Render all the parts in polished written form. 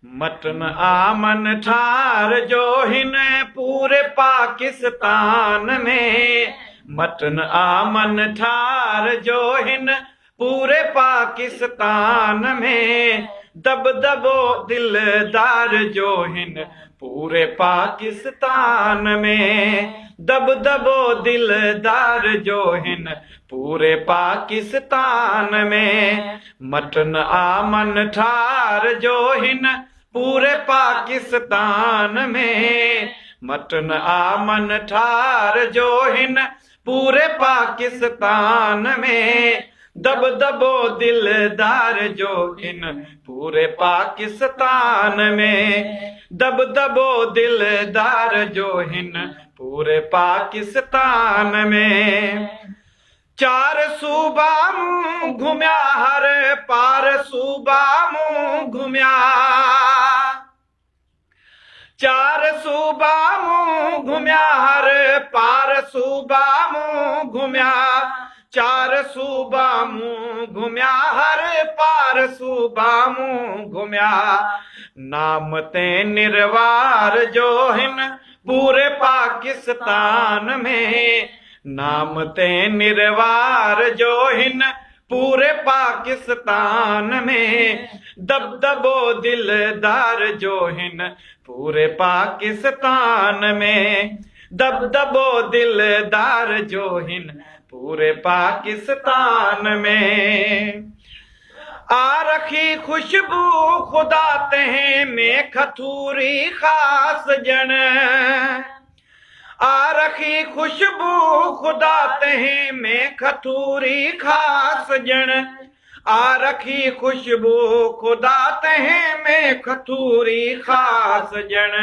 Mutton आमन ठार जो हिन पूरे पाकिस्तान में। मटन आमन ठार जो हिन पूरे पाकिस्तान में। दब दबो दिलदार जो हिन पूरे पाकिस्तान में। दब दबो दिलदार जो हिन पूरे पाकिस्तान में। मटन आमन ठार जो हिन पूरे पाकिस्तान में। मटन आमन ठार जो हिन पूरे पाकिस्तान में। दब दबो दिलदार जो हिन पूरे पाकिस्तान में। दब दबो दिलदार जो हिन पूरे पाकिस्तान में। चार सूबा मूं घुमिया हर पार सूबा मूं घुमिया। चार सूबा मूं घुमिया हर पार सूबा मूं घुमिया। चार सूबा मूं घुमिया हर पार सूबा मूं घुमिया। नाम ते निर्वार जो हिन पूरे पाकिस्तान में। नाम ते निर्वार जो हिन पूरे पाकिस्तान में। दब दबो दिलदार जो हिन पूरे पाकिस्तान में। दब दबो दिलदार जो हिन पूरे पाकिस्तान में। आ रखी खुशबू खुदा ते में खथूरी खास जन। आ रखी खुशबू खुदा ते में खथूरी खास जन। आ रखी खुशबू खुदा ते में खथूरी खास जन।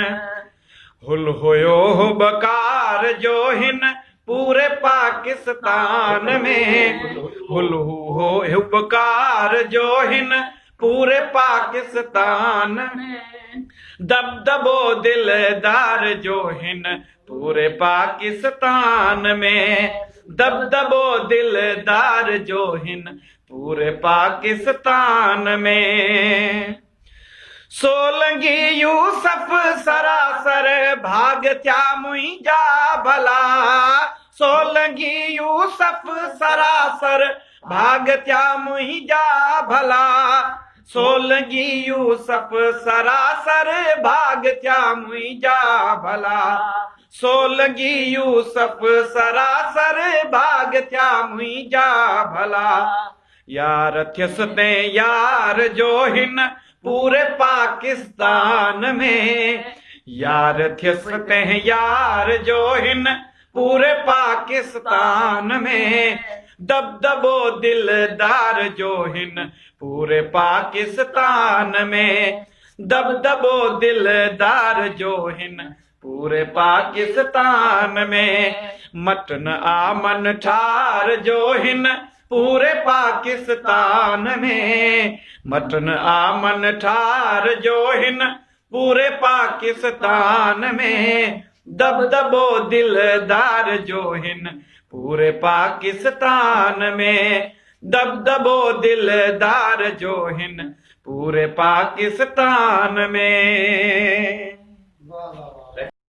हुल हुयो बकार जो हिन पूरे पाकिस्तान में। हुल हो बकार जो हिन पूरे पाकिस्तान में। दब दबो दिलदार जो हिन पूरे पाकिस्तान में। दब दबो दिलदार जो हिन पूरे पाकिस्तान में। सोलंगी यूसुफ सरासर भाग त्या मुंहिंजा भला। सोलंगी यूसुफ सरासर भाग त्या मुंहिंजा भला। सोलंगी यूसुफ सरासर भाग त्या मुंहिंजा भला। सोलंगी यूसुफ सरासर भाग त्या मुंहिंजा भला। यार थियस ते यार जो हिन पूरे पाकिस्तान में। यार थियस ते यार जो हिन पूरे पाकिस्तान में। दब दबो दिलदार जो हिन पूरे पाकिस्तान में। दब दबो दिलदार जो हिन पूरे पाकिस्तान में। मटन आमन ठार जो हिन पूरे पाकिस्तान में। मटन आमन ठार जो हिन पूरे पाकिस्तान में। दब दबो दिलदार जो हिन पूरे पाकिस्तान में। दब दबो दिलदार जो हिन पूरे पाकिस्तान में।